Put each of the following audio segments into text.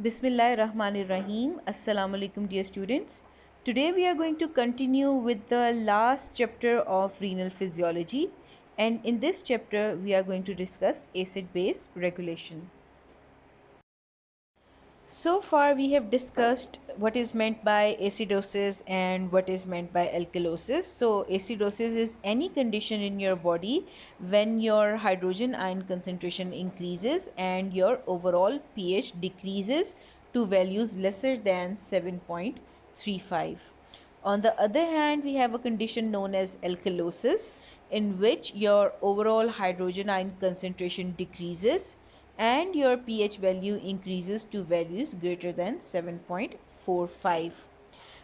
Bismillahirrahmanirrahim. Assalamu alaikum, dear students. Today we are going to continue with the last chapter of renal physiology, and in this chapter we are going to discuss acid base regulation. So far, we have discussed what is meant by acidosis and what is meant by alkalosis. So, acidosis is any condition in your body when your hydrogen ion concentration increases and your overall pH decreases to values lesser than 7.35. On the other hand, we have a condition known as alkalosis, in which your overall hydrogen ion concentration decreases and your pH value increases to values greater than 7.45.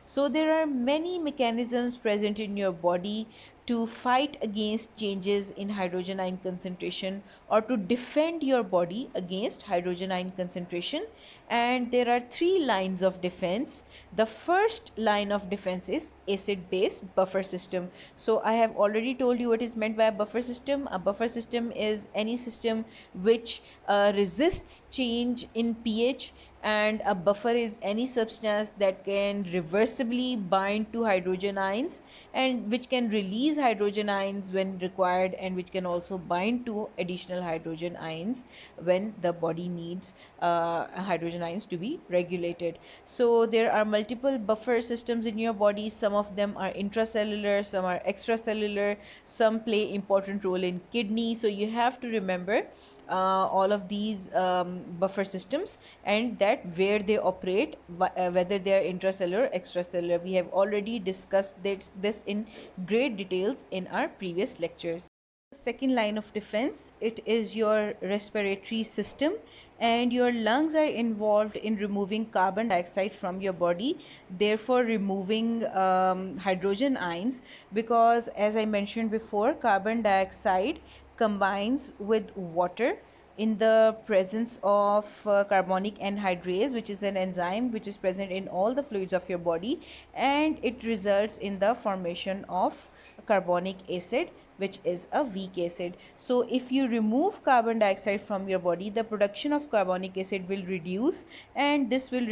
So, there are many mechanisms present in your body to fight against changes in hydrogen ion concentration or to defend your body against hydrogen ion concentration. And there are three lines of defense. The first line of defense is acid base buffer system. So, I have already told you what is meant by a buffer system. A buffer system is any system which resists change in pH, and a buffer is any substance that can reversibly bind to hydrogen ions and which can release hydrogen ions when required, and which can also bind to additional hydrogen ions when the body needs hydrogen ions to be regulated. So there are multiple buffer systems in your body. Some of them are intracellular, some are extracellular, some play important role in kidney. So you have to remember all of these buffer systems and that where they operate, whether they are intracellular or extracellular. We have already discussed this in great details in our previous lectures. Second line of defense, it is your respiratory system, and your lungs are involved in removing carbon dioxide from your body, therefore removing hydrogen ions, because as I mentioned before, carbon dioxide combines with water in the presence of carbonic anhydrase, which is an enzyme which is present in all the fluids of your body, and it results in the formation of carbonic acid, which is a weak acid. So if you remove carbon dioxide from your body, the production of carbonic acid will reduce, and this will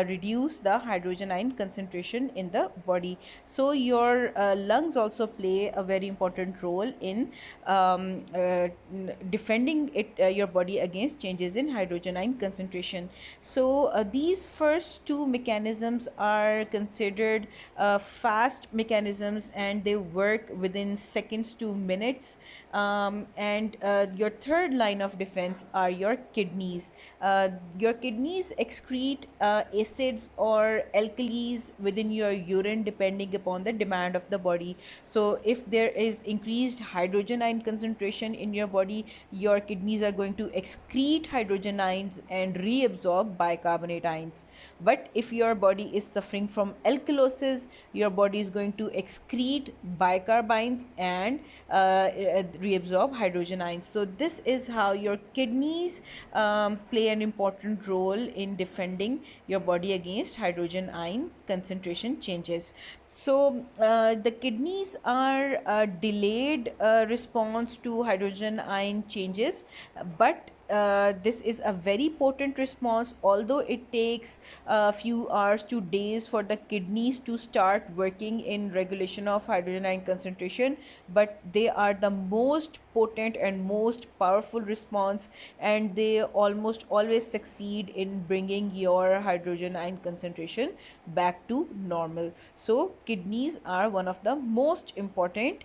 reduce the hydrogen ion concentration in the body. So your lungs also play a very important role in defending your body against changes in hydrogen ion concentration. So these first two mechanisms are considered fast mechanisms, and they work within seconds to minutes. And your third line of defense are your kidneys. Your kidneys excrete acids or alkalis within your urine depending upon the demand of the body. So if there is increased hydrogen ion concentration in your body, your kidneys are going to excrete hydrogen ions and reabsorb bicarbonate ions. But if your body is suffering from alkalosis, your body is going to excrete bicarb ions and reabsorb hydrogen ions. So this is how your kidneys play an important role in defending your body against hydrogen ion concentration changes. So the kidneys are a delayed response to hydrogen ion changes, but this is a very potent response, although it takes a few hours to days for the kidneys to start working in regulation of hydrogen ion concentration, but they are the most potent and most powerful response, and they almost always succeed in bringing your hydrogen ion concentration back to normal. So kidneys are one of the most important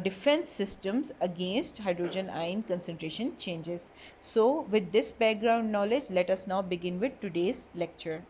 defense systems against hydrogen ion concentration changes. So with this background knowledge, let us now begin with today's lecture.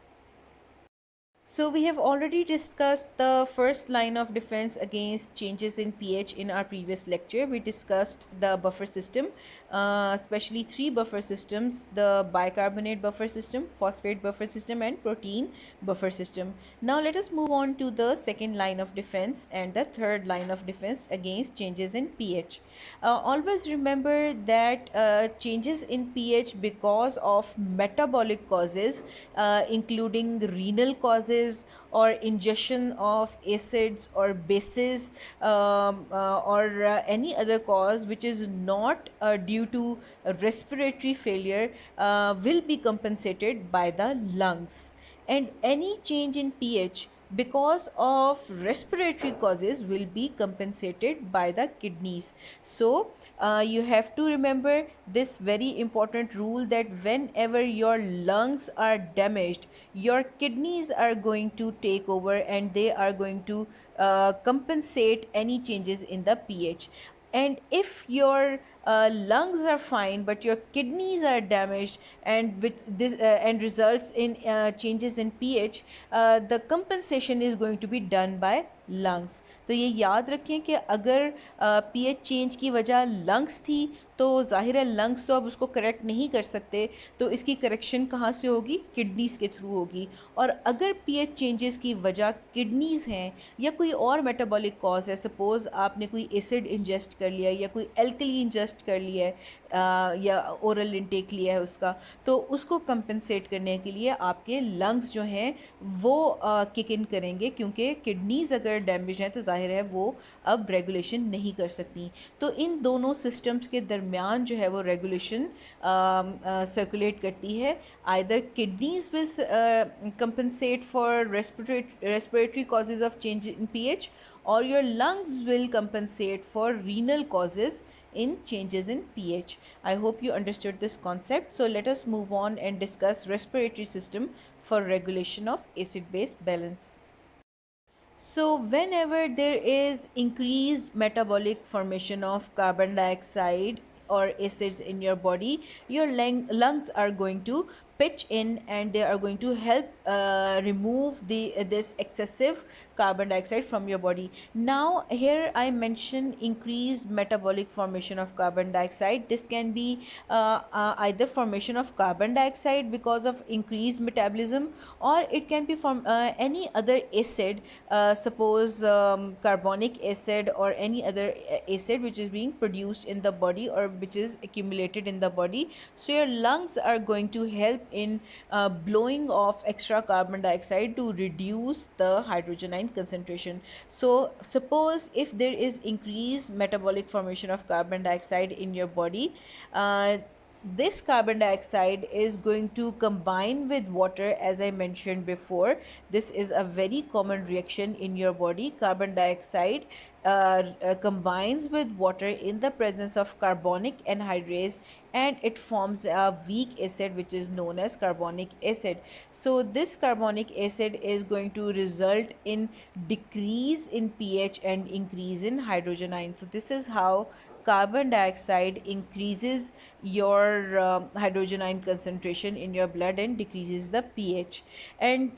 So we have already discussed the first line of defense against changes in pH in our previous lecture. We discussed the buffer system, especially three buffer systems: the bicarbonate buffer system, phosphate buffer system, and protein buffer system. Now let us move on to the second line of defense and the third line of defense against changes in pH. Always remember that changes in pH because of metabolic causes, including renal causes, changes or ingestion of acids or bases, or any other cause which is not due to respiratory failure, will be compensated by the lungs. And any change in pH because of respiratory causes will be compensated by the kidneys. So you have to remember this very important rule, that whenever your lungs are damaged, your kidneys are going to take over and they are going to compensate any changes in the pH. And if your lungs are fine but your kidneys are damaged, and which this and results in changes in pH, the compensation is going to be done by lungs. तो ये याद रखें कि अगर pH change की वजह lungs थी तो ज़ाहिर है लंग्स तो अब उसको करेक्ट नहीं कर सकते, तो इसकी करेक्शन कहाँ से होगी? किडनीज़ के थ्रू होगी। और अगर पीएच चेंजेस की वजह किडनीज़ हैं या कोई और मेटाबॉलिक कॉज है, सपोज़ आपने कोई एसिड इंजेस्ट कर लिया या कोई एल्कली इंजेस्ट कर लिया है, या ओरल इंटेक लिया है उसका, तो उसको कंपनसेट करने के लिए आपके लंग्स जो हैं वो किक इन करेंगे, क्योंकि किडनीज़ अगर डैमेज हैं तो जाहिर है वो अब रेगुलेशन नहीं कर सकती। तो इन दोनों सिस्टम्स के दरमियान जो है वो रेगुलेशन सर्कुलेट करती है। Either kidneys will compensate for respiratory causes of change in pH, or your lungs will compensate for renal causes in changes in pH. I hope you understood this concept. So let us move on and discuss respiratory system for regulation of acid-base balance. So whenever there is increased metabolic formation of carbon dioxide or acids in your body, your lungs are going to pitch in and they are going to help remove this excessive carbon dioxide from your body. Now here I mention increased metabolic formation of carbon dioxide. This can be either formation of carbon dioxide because of increased metabolism, or it can be from any other acid, suppose carbonic acid or any other acid which is being produced in the body or which is accumulated in the body. So your lungs are going to help in blowing off extra carbon dioxide to reduce the hydrogen ion concentration. So suppose if there is increased metabolic formation of carbon dioxide in your body, this carbon dioxide is going to combine with water, as I mentioned before. This is a very common reaction in your body. Carbon dioxide combines with water in the presence of carbonic anhydrase and it forms a weak acid which is known as carbonic acid. So this carbonic acid is going to result in decrease in pH and increase in hydrogen ion. So this is how carbon dioxide increases your hydrogen ion concentration in your blood and decreases the pH. And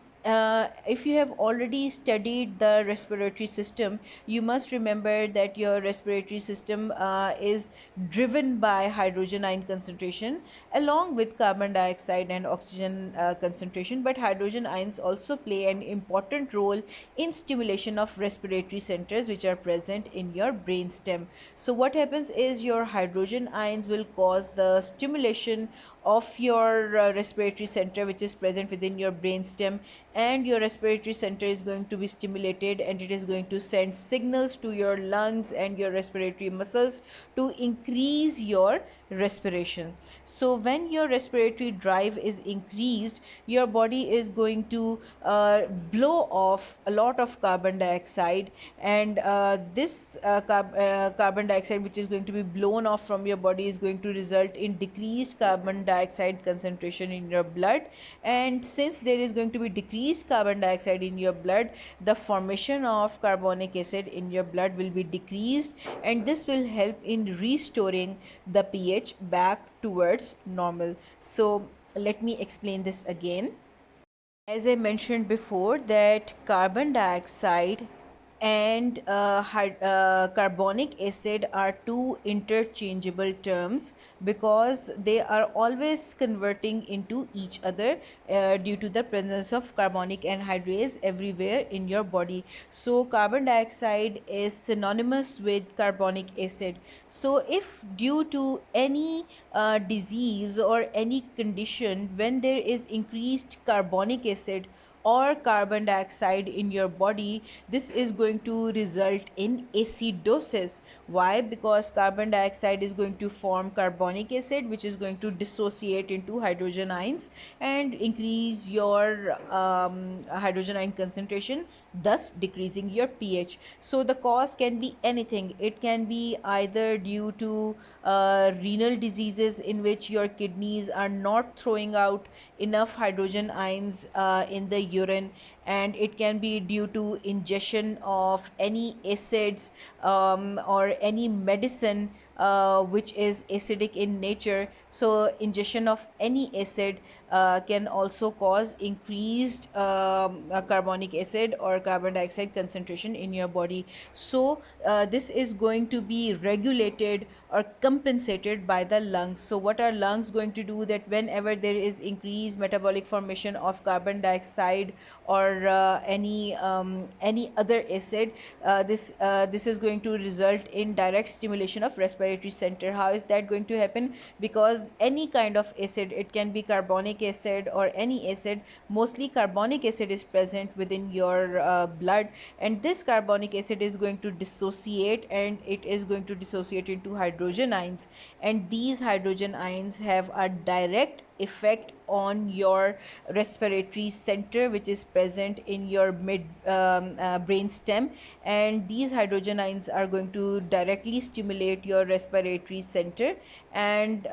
if you have already studied the respiratory system, you must remember that your respiratory system is driven by hydrogen ion concentration along with carbon dioxide and oxygen concentration, but hydrogen ions also play an important role in stimulation of respiratory centers which are present in your brainstem. So what happens is your hydrogen ions will cause the stimulation of your respiratory center which is present within your brainstem, and your respiratory center is going to be stimulated and it is going to send signals to your lungs and your respiratory muscles to increase your respiration. So when your respiratory drive is increased, your body is going to blow off a lot of carbon dioxide, and this carbon dioxide which is going to be blown off from your body is going to result in decreased carbon dioxide concentration in your blood. And since there is going to be decreased carbon dioxide in your blood, the formation of carbonic acid in your blood will be decreased, and this will help in restoring the pH back towards normal. So let me explain this again. As I mentioned before, that carbon dioxide and carbonic acid are two interchangeable terms because they are always converting into each other due to the presence of carbonic anhydrase everywhere in your body. So carbon dioxide is synonymous with carbonic acid. So if due to any disease or any condition, when there is increased carbonic acid or carbon dioxide in your body, this is going to result in acidosis. Why? Because carbon dioxide is going to form carbonic acid, which is going to dissociate into hydrogen ions and increase your hydrogen ion concentration, thus decreasing your pH. So the cause can be anything. It can be either due to renal diseases in which your kidneys are not throwing out enough hydrogen ions in the urine, and it can be due to ingestion of any acids or any medicine which is acidic in nature. So ingestion of any acid can also cause increased carbonic acid or carbon dioxide concentration in your body. So this is going to be regulated or compensated by the lungs. So what are lungs going to do? That whenever there is increased metabolic formation of carbon dioxide or any other acid, this is going to result in direct stimulation of respiratory center. How is that going to happen? Because any kind of acid, it can be carbonic acid or any acid, mostly carbonic acid is present within your blood, and this carbonic acid is going to dissociate, and it is going to dissociate into hydrogen ions, and these hydrogen ions have a direct effect on your respiratory center, which is present in your mid brain stem, and these hydrogen ions are going to directly stimulate your respiratory center and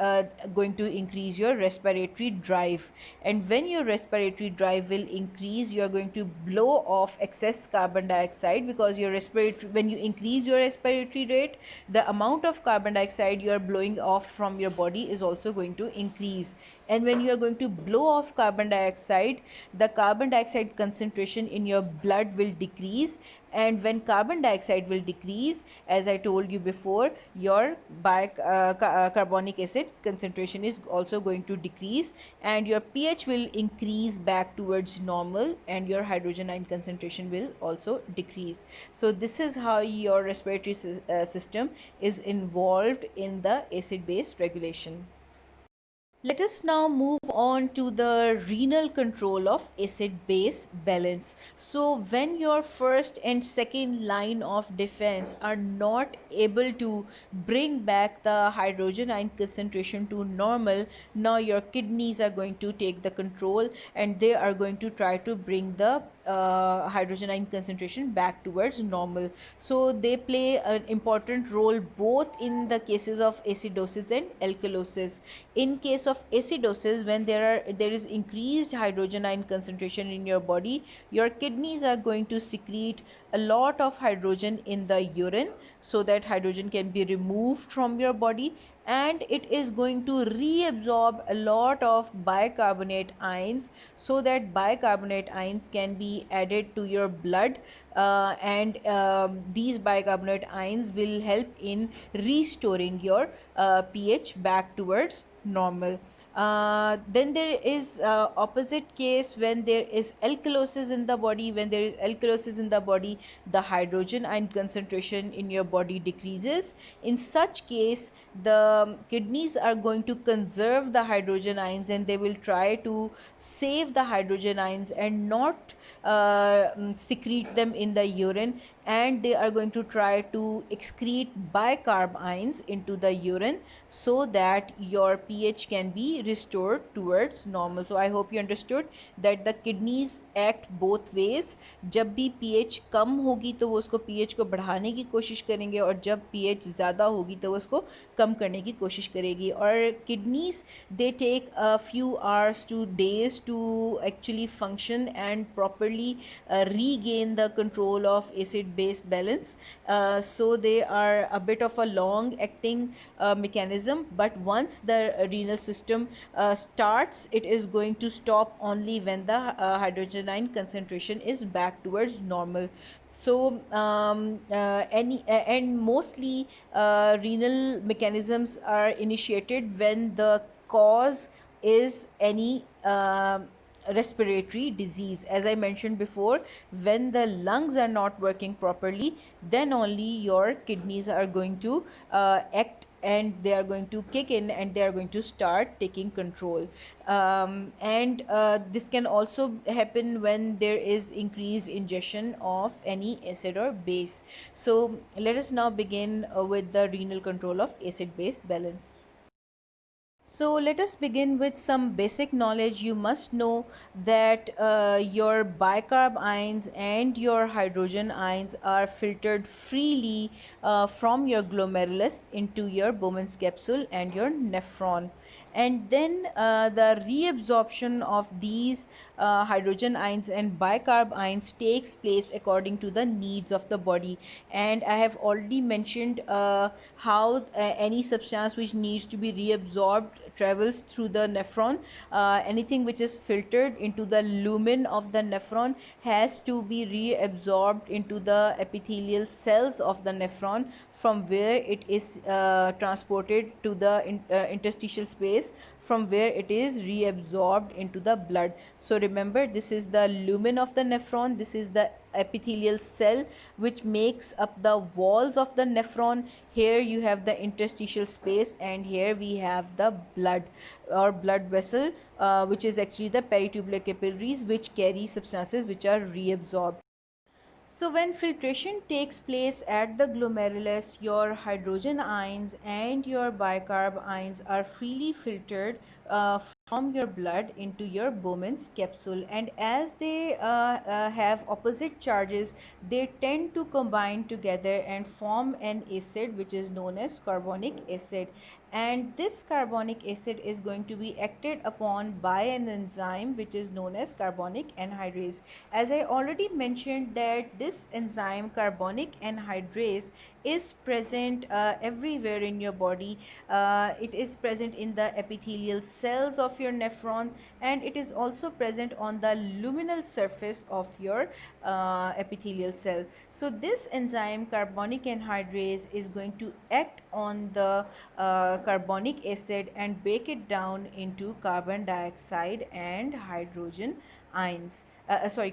going to increase your respiratory drive. And when your respiratory drive will increase, you are going to blow off excess carbon dioxide, because your respiratory, when you increase your respiratory rate, the amount of carbon dioxide you are blowing off from your body is also going to increase. And when you are going to blow off carbon dioxide, the carbon dioxide concentration in your blood will decrease, and when carbon dioxide will decrease, as I told you before, your carbonic acid concentration is also going to decrease, and your pH will increase back towards normal, and your hydrogen ion concentration will also decrease. So this is how your respiratory system is involved in the acid base regulation. Let us now move on to the renal control of acid base balance. So, when your first and second line of defense are not able to bring back the hydrogen ion concentration to normal, now your kidneys are going to take the control, and they are going to try to bring the hydrogen ion concentration back towards normal. So they play an important role both in the cases of acidosis and alkalosis. In case of acidosis, when there is increased hydrogen ion concentration in your body, your kidneys are going to secrete a lot of hydrogen in the urine, so that hydrogen can be removed from your body, and it is going to reabsorb a lot of bicarbonate ions, so that bicarbonate ions can be added to your blood, and these bicarbonate ions will help in restoring your pH back towards normal. Then there is opposite case when there is alkalosis in the body. When there is alkalosis in the body, the hydrogen ion concentration in your body decreases. In such case, the kidneys are going to conserve the hydrogen ions, and they will try to save the hydrogen ions and not secrete them in the urine, and they are going to try to excrete bicarb ions into the urine, so that your pH can be restored towards normal. So I hope you understood that the kidneys act both ways. जब भी pH कम होगी तो वो उसको pH को बढ़ाने की कोशिश करेंगे, और जब pH ज़्यादा होगी तो वो उसको कम करने की कोशिश करेगी. और kidneys, they take a few hours to days to actually function and properly regain the control of acid base balance. So they are a bit of a long acting mechanism, but once the renal system starts, it is going to stop only when the hydrogen ion concentration is back towards normal. So and mostly renal mechanisms are initiated when the cause is any respiratory disease. As I mentioned before, when the lungs are not working properly, then only your kidneys are going to act and they are going to kick in and they are going to start taking control. And this can also happen when there is increased ingestion of any acid or base. So let us now begin with the renal control of acid base balance. So let us begin with some basic knowledge. You must know that your bicarb ions and your hydrogen ions are filtered freely from your glomerulus into your Bowman's capsule and your nephron. And then the reabsorption of these hydrogen ions and bicarb ions takes place according to the needs of the body. And I have already mentioned how any substance which needs to be reabsorbed travels through the nephron. Anything which is filtered into the lumen of the nephron has to be reabsorbed into the epithelial cells of the nephron, from where it is transported to the interstitial space, from where it is reabsorbed into the blood. So remember, this is the lumen of the nephron, this is the epithelial cell which makes up the walls of the nephron. Here you have the interstitial space, and here we have the blood or blood vessel, which is actually the peritubular capillaries, which carry substances which are reabsorbed. So when filtration takes place at the glomerulus, your hydrogen ions and your bicarb ions are freely filtered from your blood into your Bowman's capsule, and as they have opposite charges, they tend to combine together and form an acid which is known as carbonic acid. And this carbonic acid is going to be acted upon by an enzyme which is known as carbonic anhydrase. As I already mentioned that this enzyme carbonic anhydrase is present everywhere in your body. It is present in the epithelial cells of your nephron, and it is also present on the luminal surface of your epithelial cell. So this enzyme carbonic anhydrase is going to act on the carbonic acid and break it down into carbon dioxide and hydrogen ions.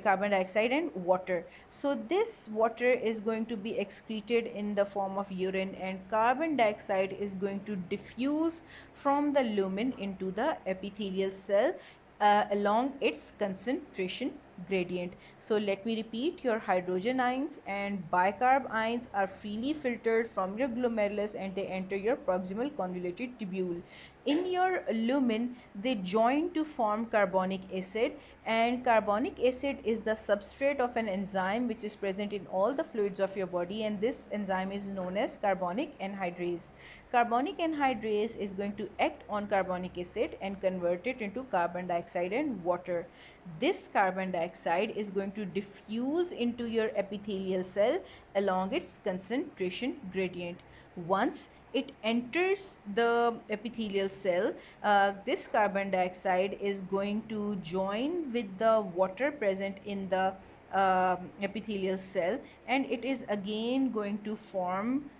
Carbon dioxide and water. So this water is going to be excreted in the form of urine, and carbon dioxide is going to diffuse from the lumen into the epithelial cell along its concentration gradient. So let me repeat, your hydrogen ions and bicarb ions are freely filtered from your glomerulus and they enter your proximal convoluted tubule. In your lumen, they join to form carbonic acid, and carbonic acid is the substrate of an enzyme which is present in all the fluids of your body, and this enzyme is known as carbonic anhydrase. Carbonic anhydrase is going to act on carbonic acid and convert it into carbon dioxide and water. This carbon dioxide is going to diffuse into your epithelial cell along its concentration gradient. Once it enters the epithelial cell, this carbon dioxide is going to join with the water present in the epithelial cell, and it is again going to form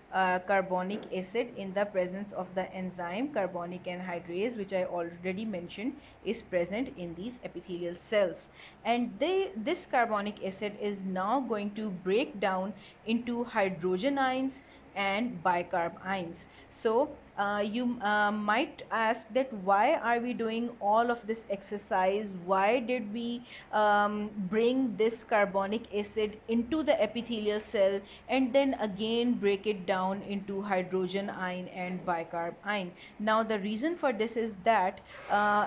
carbonic acid in the presence of the enzyme carbonic anhydrase, which I already mentioned is present in these epithelial cells. And this carbonic acid is now going to break down into hydrogen ions and bicarb ions. So you might ask that why are we doing all of this exercise? Why did we bring this carbonic acid into the epithelial cell and then again break it down into hydrogen ion and bicarb ion? Now the reason for this is that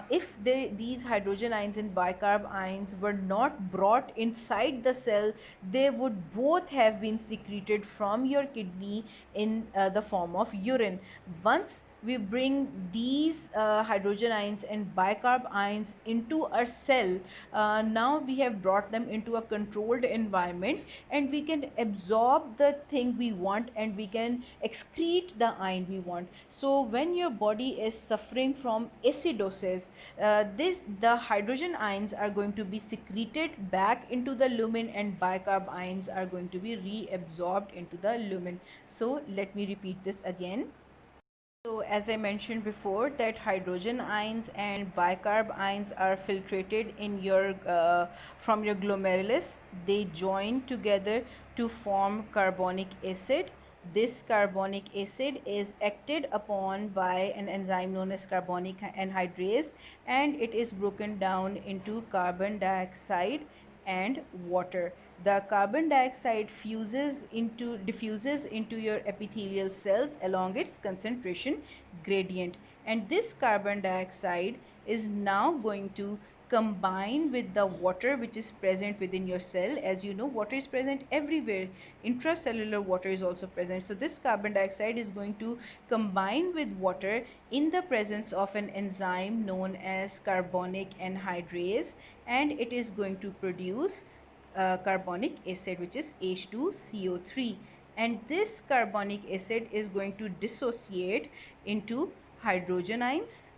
if these hydrogen ions and bicarb ions were not brought inside the cell, they would both have been secreted from your kidney in the form of urine. Once we bring these hydrogen ions and bicarb ions into our cell, now we have brought them into a controlled environment, and we can absorb the thing we want and we can excrete the ion we want. So when your body is suffering from acidosis, the hydrogen ions are going to be secreted back into the lumen, and bicarb ions are going to be reabsorbed into the lumen. So let me repeat this again. So as I mentioned before, that hydrogen ions and bicarb ions are filtrated in your from your glomerulus. They join together to form carbonic acid, This carbonic acid is acted upon by an enzyme known as carbonic anhydrase, and it is broken down into carbon dioxide and water. The carbon dioxide diffuses into your epithelial cells along its concentration gradient, and this carbon dioxide is now going to combine with the water which is present within your cell. As you know, water is present everywhere. Intracellular water is also present. So this carbon dioxide is going to combine with water in the presence of an enzyme known as carbonic anhydrase, and it is going to produce carbonic acid, which is H2CO3. And this carbonic acid is going to dissociate into hydrogen ions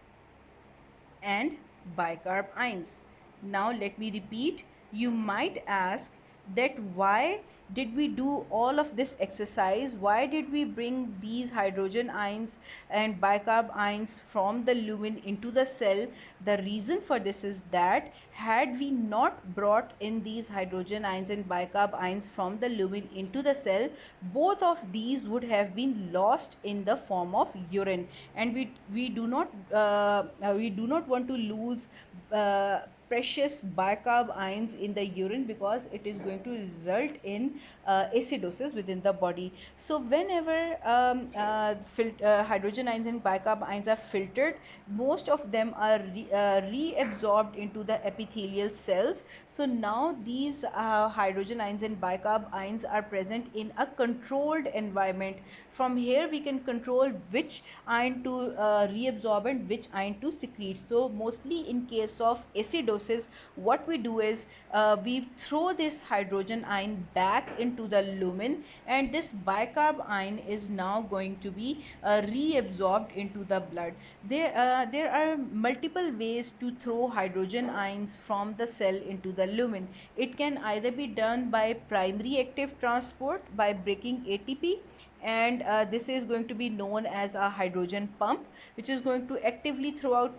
and bicarb ions. Now let me repeat. You might ask that why did we do all of this exercise? Why did we bring these hydrogen ions and bicarb ions from the lumen into the cell? The reason for this is that had we not brought in these hydrogen ions and bicarb ions from the lumen into the cell, both of these would have been lost in the form of urine, and we do not want to lose precious bicarb ions in the urine, because it is going to result in acidosis within the body. So whenever hydrogen ions and bicarb ions are filtered, most of them are reabsorbed into the epithelial cells. So now these hydrogen ions and bicarb ions are present in a controlled environment. From here we can control which ion to reabsorb and which ion to secrete. So mostly in case of acidosis, what we do is we throw this hydrogen ion back into the lumen, and this bicarb ion is now going to be reabsorbed into the blood. There are multiple ways to throw hydrogen ions from the cell into the lumen. It can either be done by primary active transport by breaking ATP, and this is going to be known as a hydrogen pump, which is going to actively throw out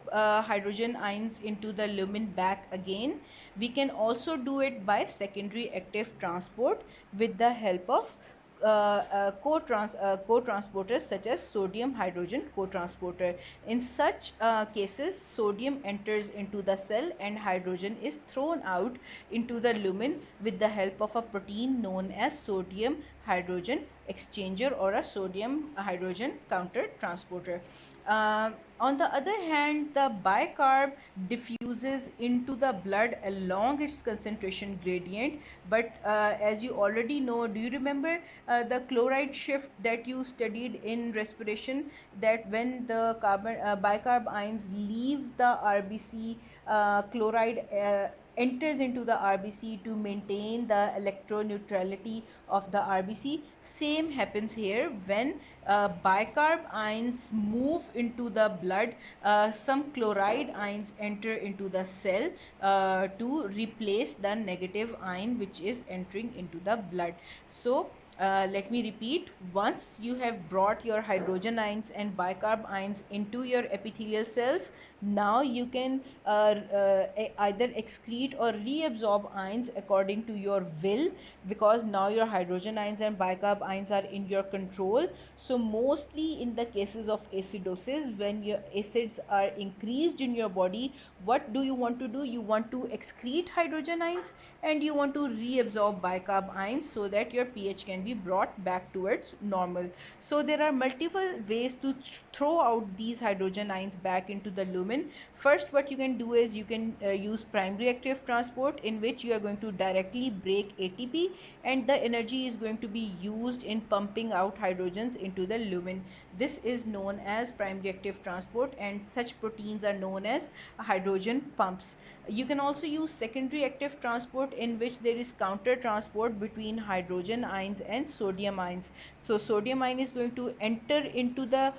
hydrogen ions into the lumen back again. We can also do it by secondary active transport with the help of co-transporters such as sodium hydrogen co-transporter. In such cases, sodium enters into the cell and hydrogen is thrown out into the lumen with the help of a protein known as sodium hydrogen exchanger or a sodium hydrogen counter transporter. On the other hand, the bicarb diffuses into the blood along its concentration gradient. But as you already know, do you remember the chloride shift that you studied in respiration? That when the bicarb ions leave the RBC, chloride enters into the RBC to maintain the electroneutrality of the RBC. Same happens here when bicarb ions move into the blood. Some chloride ions enter into the cell to replace the negative ion which is entering into the blood. So let me repeat. Once you have brought your hydrogen ions and bicarb ions into your epithelial cells, now you can either excrete or reabsorb ions according to your will, because now your hydrogen ions and bicarb ions are in your control. So mostly in the cases of acidosis, when your acids are increased in your body, what do you want to do? You want to excrete hydrogen ions and you want to reabsorb bicarb ions so that your pH can be brought back towards normal. So there are multiple ways to throw out these hydrogen ions back into the lumen. First, what you can do is you can use primary active transport, in which you are going to directly break ATP, and the energy is going to be used in pumping out hydrogens into the lumen. This is known as primary active transport, and such proteins are known as hydrogen pumps. You can also use secondary active transport, in which there is counter transport between hydrogen ions and sodium ions. So sodium ion is going to enter into the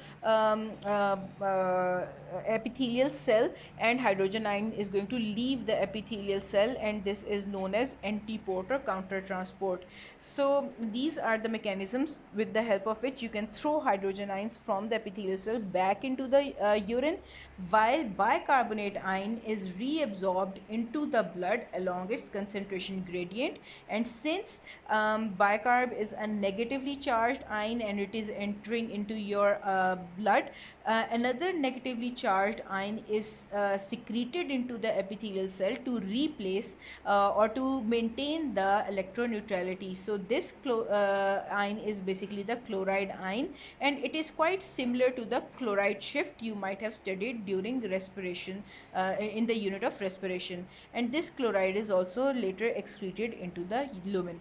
epithelial cell, and hydrogen ion is going to leave the epithelial cell, and this is known as antiport or counter transport. So these are the mechanisms with the help of which you can throw hydrogen ions from the epithelial cell back into the urine. while bicarbonate ion is reabsorbed into the blood along its concentration gradient. And since bicarb is a negatively charged ion and it is entering into your blood, another negatively charged ion is secreted into the epithelial cell to replace or to maintain the electroneutrality. So this ion is basically the chloride ion, and it is quite similar to the chloride shift you might have studied during respiration in the unit of respiration. And this chloride is also later excreted into the lumen.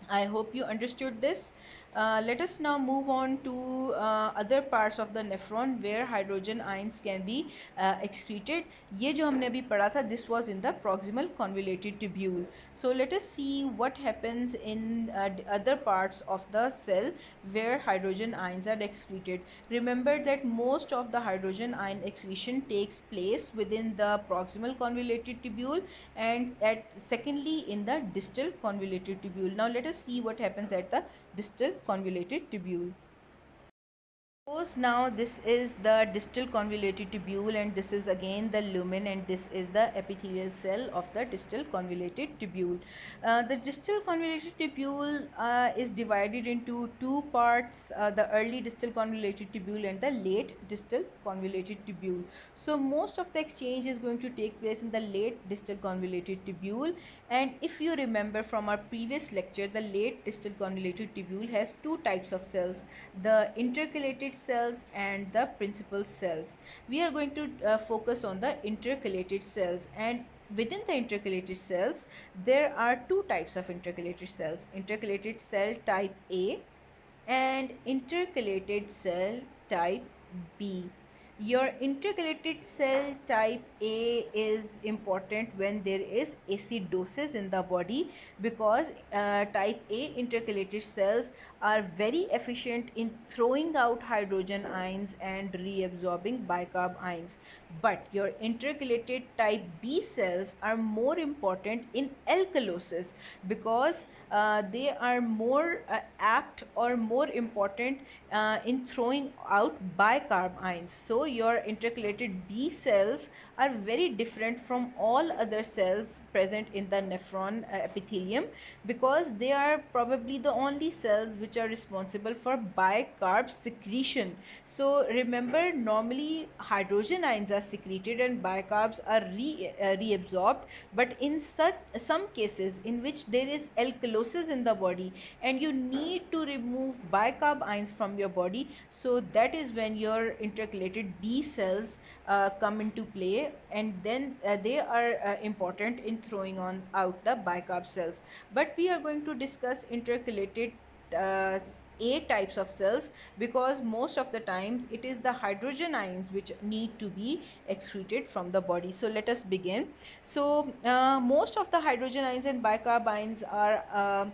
I hope you understood this. Let us now move on to other parts of the nephron where hydrogen ions can be excreted. ये जो हमने अभी पढ़ा था, this was in the proximal convoluted tubule. So let us see what happens in other parts of the cell where hydrogen ions are excreted. Remember that most of the hydrogen ion excretion takes place within the proximal convoluted tubule, and secondly in the distal convoluted tubule. Now let us see what happens at the distal convoluted tubule. Suppose now this is the distal convoluted tubule, and this is again the lumen, and this is the epithelial cell of the distal convoluted tubule. The distal convoluted tubule is divided into two parts, the early distal convoluted tubule and the late distal convoluted tubule. So most of the exchange is going to take place in the late distal convoluted tubule, and if you remember from our previous lecture, the late distal convoluted tubule has two types of cells, the intercalated cells and the principal cells. We are going to focus on the intercalated cells, and within the intercalated cells there are two types of intercalated cells, intercalated cell type A and intercalated cell type B. Your intercalated cell type A is important when there is acidosis in the body, because type A intercalated cells are very efficient in throwing out hydrogen ions and reabsorbing bicarb ions. But your intercalated type B cells are more important in alkalosis, because they are more apt or more important in throwing out bicarb ions. So your intercalated B cells are very different from all other cells present in the nephron epithelium, because they are probably the only cells which are responsible for bicarb secretion. So remember, normally hydrogen ions are secreted and bicarbs are reabsorbed, but in some cases in which there is alkalosis in the body and you need to remove bicarb ions from your body, so that is when your intercalated B cells come into play, and then they are important in throwing out the bicarb cells. But we are going to discuss intercalated uh, A types of cells, because most of the times it is the hydrogen ions which need to be excreted from the body. So let us begin. So most of the hydrogen ions and bicarb ions are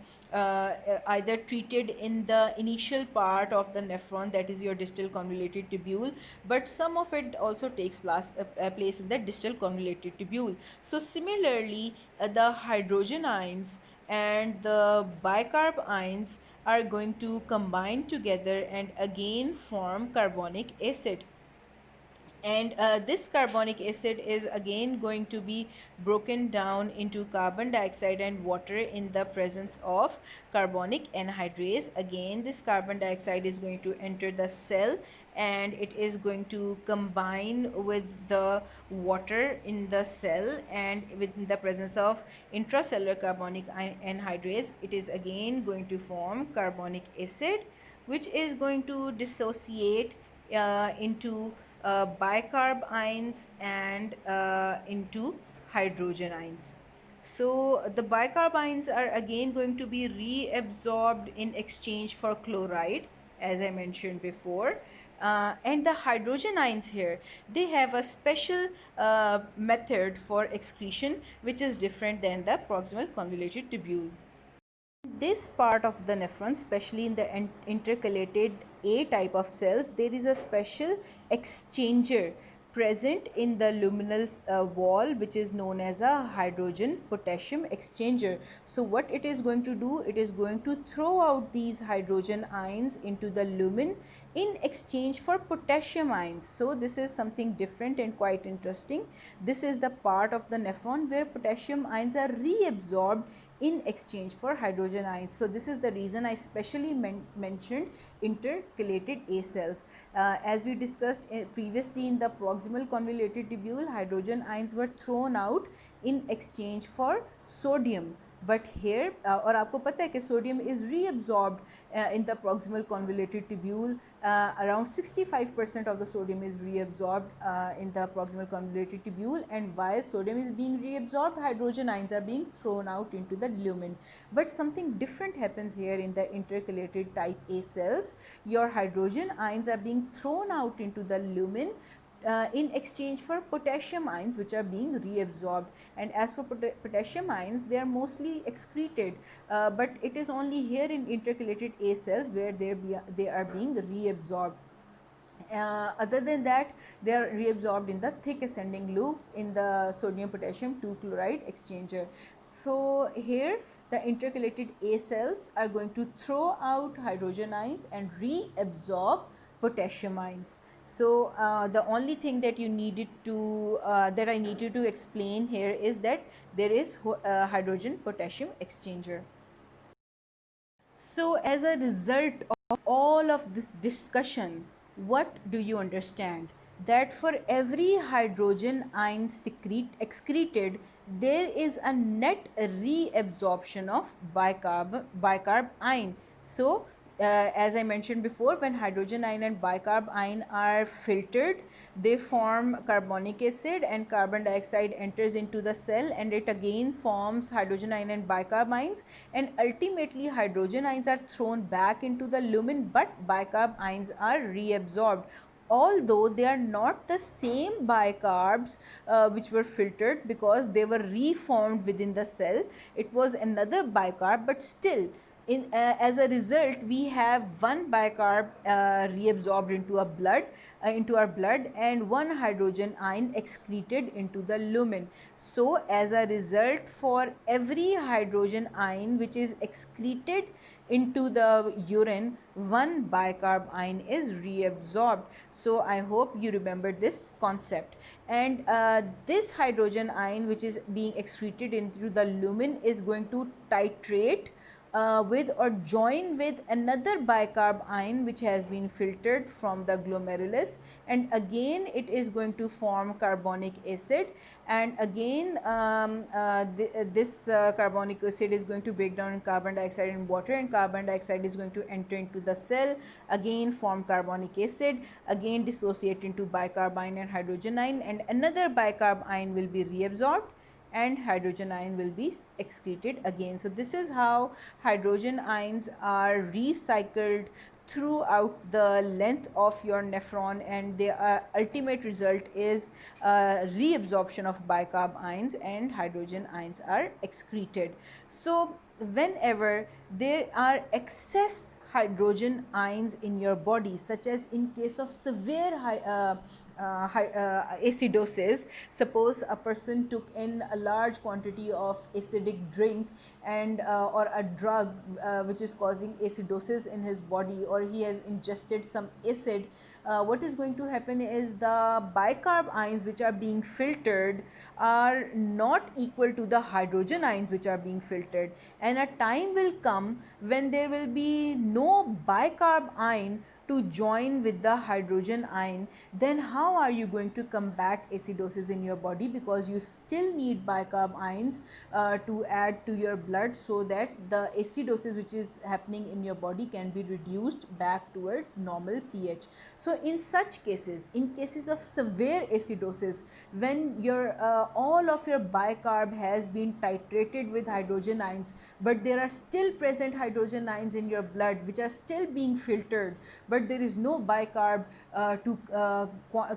either treated in the initial part of the nephron, that is your distal convoluted tubule, but some of it also takes place in the distal convoluted tubule. So similarly, the hydrogen ions and the bicarb ions are going to combine together and again form carbonic acid, and this carbonic acid is again going to be broken down into carbon dioxide and water in the presence of carbonic anhydrase. Again, this carbon dioxide is going to enter the cell and it is going to combine with the water in the cell, and within the presence of intracellular carbonic anhydrase, it is again going to form carbonic acid, which is going to dissociate into bicarb ions and into hydrogen ions. So the bicarb ions are again going to be reabsorbed in exchange for chloride, as I mentioned before. And the hydrogen ions here, they have a special method for excretion which is different than the proximal convoluted tubule. This part of the nephron, especially in the intercalated A type of cells, there is a special exchanger present in the luminal wall, which is known as a hydrogen potassium exchanger. So what it is going to do, it is going to throw out these hydrogen ions into the lumen in exchange for potassium ions. So this is something different and quite interesting. This is the part of the nephron where potassium ions are reabsorbed in exchange for hydrogen ions. So this is the reason I specially mentioned intercalated A cells. As we discussed previously, in the proximal convoluted tubule, hydrogen ions were thrown out in exchange for sodium. But here और आपको पता है कि sodium is reabsorbed in the proximal convoluted tubule. Around 65% of the sodium is reabsorbed in the proximal convoluted tubule, and while sodium is being reabsorbed, hydrogen ions are being thrown out into the lumen. But something different happens here in the intercalated type A cells. Your hydrogen ions are being thrown out into the lumen in exchange for potassium ions, which are being reabsorbed. And as for potassium ions, they are mostly excreted, but it is only here in intercalated A cells where they are being reabsorbed. Other than that, they are reabsorbed in the thick ascending loop in the sodium potassium 2 chloride exchanger. So here the intercalated A cells are going to throw out hydrogen ions and reabsorb potassium ions. So the only thing that you needed to that I needed to explain here is that there is hydrogen potassium exchanger. So as a result of all of this discussion, what do you understand? That for every hydrogen ion excreted, there is a net reabsorption of bicarb ion. So as I mentioned before, when hydrogen ion and bicarb ion are filtered, they form carbonic acid, and carbon dioxide enters into the cell, and it again forms hydrogen ion and bicarb ions, and ultimately hydrogen ions are thrown back into the lumen, but bicarb ions are reabsorbed, although they are not the same bicarbs which were filtered, because they were reformed within the cell. It was another bicarb, but still as a result, we have one bicarb reabsorbed into our blood, and one hydrogen ion excreted into the lumen. So as a result, for every hydrogen ion which is excreted into the urine, one bicarb ion is reabsorbed. So I hope you remember this concept. And this hydrogen ion which is being excreted into the lumen is going to titrate with or join with another bicarb ion which has been filtered from the glomerulus, and again it is going to form carbonic acid, and again this carbonic acid is going to break down in carbon dioxide and water, and carbon dioxide is going to enter into the cell, again form carbonic acid, again dissociate into bicarb ion and hydrogen ion, and another bicarb ion will be reabsorbed and hydrogen ion will be excreted again. So this is how hydrogen ions are recycled throughout the length of your nephron, and the ultimate result is reabsorption of bicarb ions, and hydrogen ions are excreted. So whenever there are excess hydrogen ions in your body, such as in case of severe acidosis. Suppose a person took in a large quantity of acidic drink and or a drug which is causing acidosis in his body, or he has ingested some acid. What is going to happen is the bicarb ions which are being filtered are not equal to the hydrogen ions which are being filtered, and a time will come when there will be no bicarb ion to join with the hydrogen ion. Then how are you going to combat acidosis in your body? Because you still need bicarb ions to add to your blood, so that the acidosis which is happening in your body can be reduced back towards normal pH. So in such cases, in cases of severe acidosis, when your all of your bicarb has been titrated with hydrogen ions, but there are still present hydrogen ions in your blood which are still being filtered, but there is no bicarb to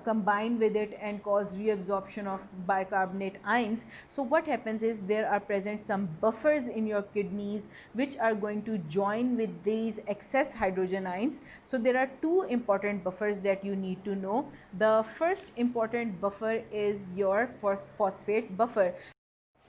combine with it and cause reabsorption of bicarbonate ions. So what happens is there are present some buffers in your kidneys which are going to join with these excess hydrogen ions. So there are two important buffers that you need to know. The first important buffer is your phosphate buffer.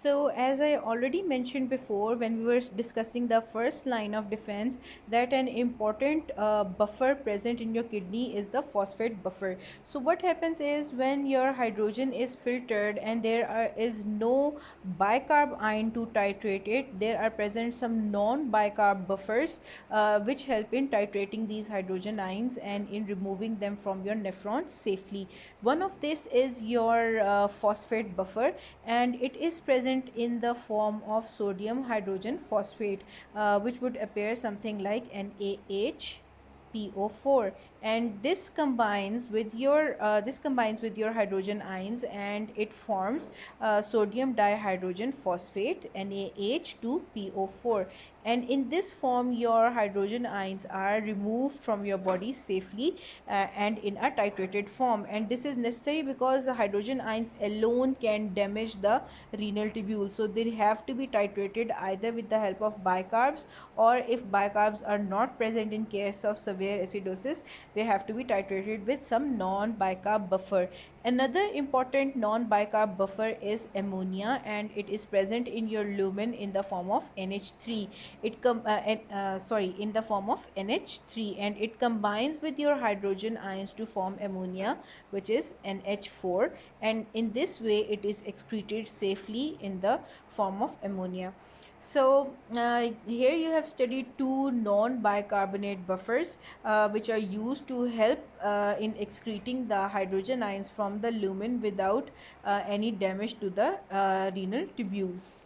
So, as I already mentioned before, when we were discussing the first line of defense, that an important buffer present in your kidney is the phosphate buffer. So, what happens is when your hydrogen is filtered and is no bicarb ion to titrate it, there are present some non bicarb buffers which help in titrating these hydrogen ions and in removing them from your nephrons safely. One of this is your phosphate buffer, and it is present in the form of sodium hydrogen phosphate, which would appear something like NaH PO4, and this combines with your hydrogen ions and it forms sodium dihydrogen phosphate NaH2PO4, and in this form your hydrogen ions are removed from your body safely and in a titrated form. And this is necessary because the hydrogen ions alone can damage the renal tubule, so they have to be titrated either with the help of bicarbs, or if bicarbs are not present in case of severe acidosis, they have to be titrated with some non-bicarb buffer. Another important non-bicarb buffer is ammonia, and it is present in your lumen in the form of NH3. In the form of NH3, and it combines with your hydrogen ions to form ammonia, which is NH4, and in this way it is excreted safely in the form of ammonia. So here you have studied two non-bicarbonate buffers which are used to help in excreting the hydrogen ions from the lumen without any damage to the renal tubules.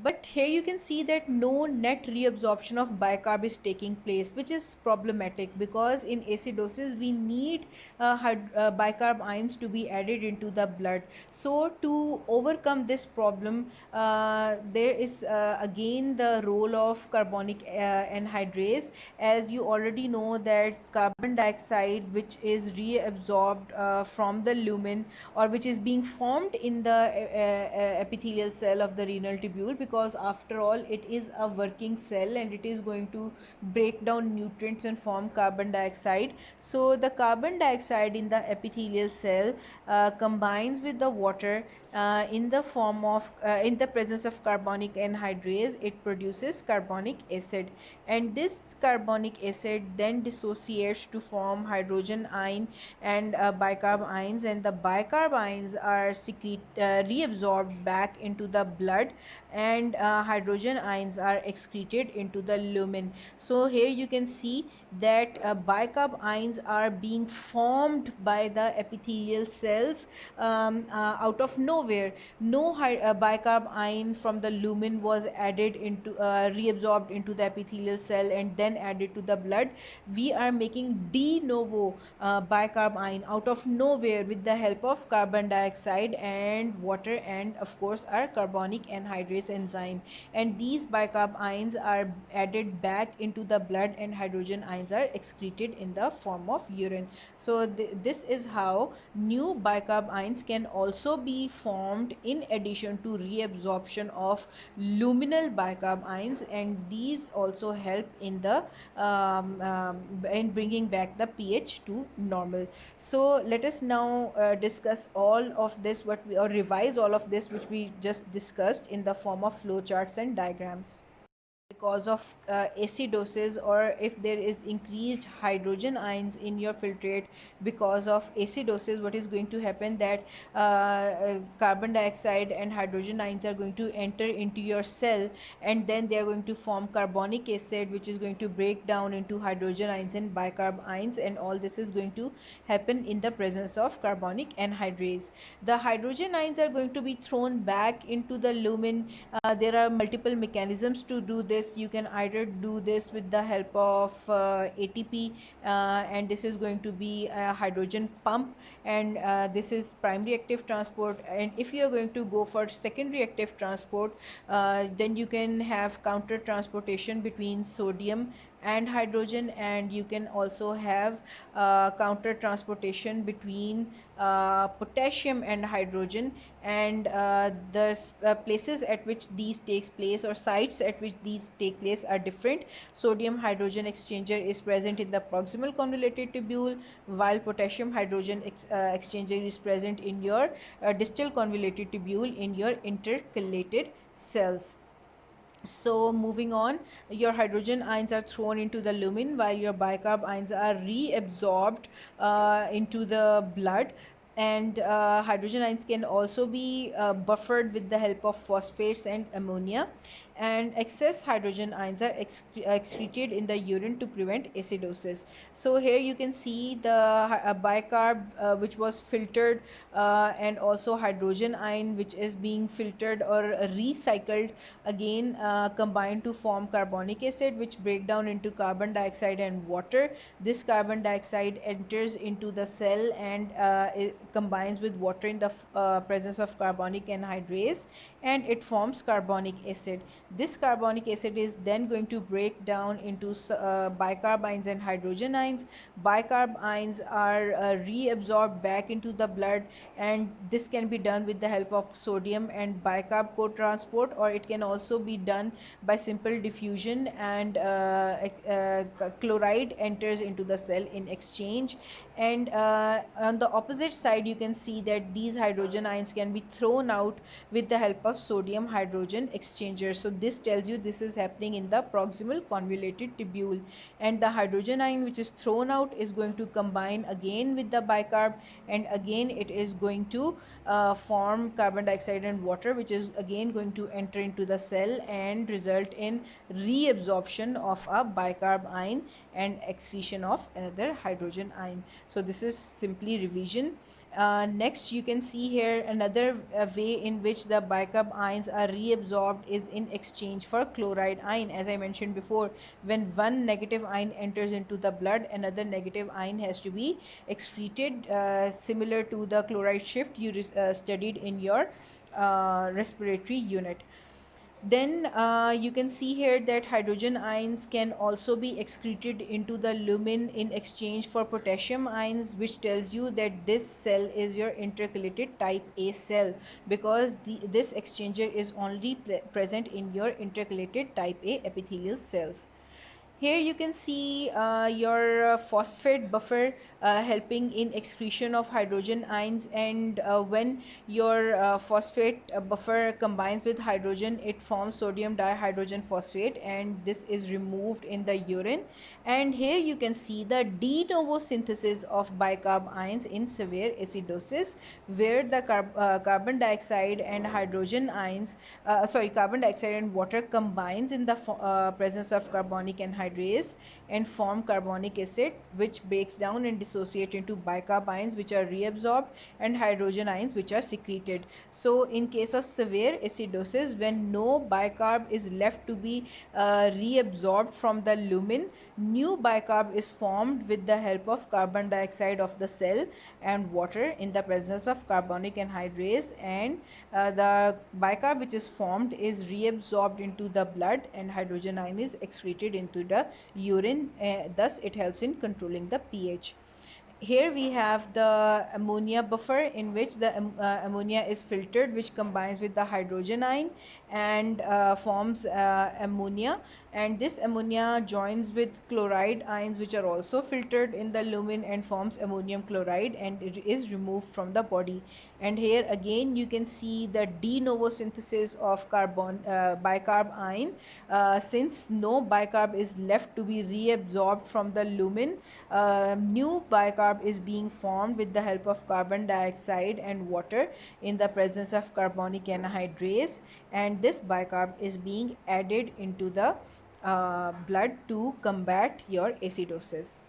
But here you can see that no net reabsorption of bicarb is taking place, which is problematic because in acidosis we need bicarb ions to be added into the blood. So to overcome this problem, there is again the role of carbonic anhydrase. As you already know that carbon dioxide, which is reabsorbed from the lumen, or which is being formed in the epithelial cell of the renal tubule, because after all it is a working cell and it is going to break down nutrients and form carbon dioxide. So the carbon dioxide in the epithelial cell combines with the water in the presence of carbonic anhydrase. It produces carbonic acid, and this carbonic acid then dissociates to form hydrogen ion and bicarb ions, and the bicarb ions are reabsorbed back into the blood, and hydrogen ions are excreted into the lumen. So here you can see that bicarb ions are being formed by the epithelial cells out of nowhere. No bicarb ion from the lumen was added into reabsorbed into the epithelial cell and then added to the blood. We are making de novo bicarb ion out of nowhere with the help of carbon dioxide and water, and of course our carbonic anhydrase enzyme, and these bicarb ions are added back into the blood and hydrogen ions are excreted in the form of urine. So this is how new bicarb ions can also be formed in addition to reabsorption of luminal bicarb ions, and these also help in the in bringing back the pH to normal. So let us now discuss all of this, what we or revise all of this which we just discussed in the form of flowcharts and diagrams. Because of acidosis, or if there is increased hydrogen ions in your filtrate because of acidosis, what is going to happen that carbon dioxide and hydrogen ions are going to enter into your cell, and then they are going to form carbonic acid, which is going to break down into hydrogen ions and bicarb ions, and all this is going to happen in the presence of carbonic anhydrase. The hydrogen ions are going to be thrown back into the lumen. There are multiple mechanisms to do this. You can either do this with the help of ATP, and this is going to be a hydrogen pump, and this is primary active transport. And if you are going to go for secondary active transport, then you can have counter transportation between sodium and hydrogen, and you can also have counter transportation between potassium and hydrogen. And the places at which these takes place, or sites at which these take place, are different. Sodium hydrogen exchanger is present in the proximal convoluted tubule, while potassium hydrogen exchanger is present in your distal convoluted tubule in your intercalated cells. So moving on, your hydrogen ions are thrown into the lumen, while your bicarb ions are reabsorbed into the blood. And hydrogen ions can also be buffered with the help of phosphates and ammonia. And excess hydrogen ions are excreted in the urine to prevent acidosis. So here you can see the bicarb which was filtered, and also hydrogen ion which is being filtered or recycled again, combined to form carbonic acid, which break down into carbon dioxide and water. This carbon dioxide enters into the cell and it combines with water in the presence of carbonic anhydrase, and it forms carbonic acid. This carbonic acid is then going to break down into bicarb ions and hydrogen ions. Bicarb ions are reabsorbed back into the blood, and this can be done with the help of sodium and bicarb co-transport, or it can also be done by simple diffusion, and chloride enters into the cell in exchange. And on the opposite side, you can see that these hydrogen ions can be thrown out with the help of sodium hydrogen exchanger. So this tells you this is happening in the proximal convoluted tubule, and the hydrogen ion which is thrown out is going to combine again with the bicarb, and again it is going to form carbon dioxide and water, which is again going to enter into the cell and result in reabsorption of a bicarb ion and excretion of another hydrogen ion. So this is simply revision. Next, you can see here another way in which the bicarb ions are reabsorbed is in exchange for chloride ion. As I mentioned before, when one negative ion enters into the blood, another negative ion has to be excreted, similar to the chloride shift you studied in your respiratory unit. Then you can see here that hydrogen ions can also be excreted into the lumen in exchange for potassium ions, which tells you that this cell is your intercalated type A cell, because this exchanger is only present in your intercalated type A epithelial cells. Here you can see your phosphate buffer helping in excretion of hydrogen ions, and when your phosphate buffer combines with hydrogen, it forms sodium dihydrogen phosphate, and this is removed in the urine. And here you can see the de novo synthesis of bicarb ions in severe acidosis, where the carbon dioxide and hydrogen ions, carbon dioxide and water combines in the presence of carbonic anhydrase and form carbonic acid, which breaks down and dissociate into bicarb ions, which are reabsorbed, and hydrogen ions, which are secreted. So in case of severe acidosis, when no bicarb is left to be reabsorbed from the lumen, new bicarb is formed with the help of carbon dioxide of the cell and water in the presence of carbonic anhydrase, and the bicarb which is formed is reabsorbed into the blood, and hydrogen ion is excreted into the urine. Thus it helps in controlling the pH. Here we have the ammonia buffer, in which the ammonia is filtered, which combines with the hydrogen ion and forms ammonia, and this ammonia joins with chloride ions, which are also filtered in the lumen and forms ammonium chloride, and it is removed from the body. And here again you can see the de novo synthesis of bicarb ion. Since no bicarb is left to be reabsorbed from the lumen, new bicarb is being formed with the help of carbon dioxide and water in the presence of carbonic anhydrase, and this bicarb is being added into the blood to combat your acidosis.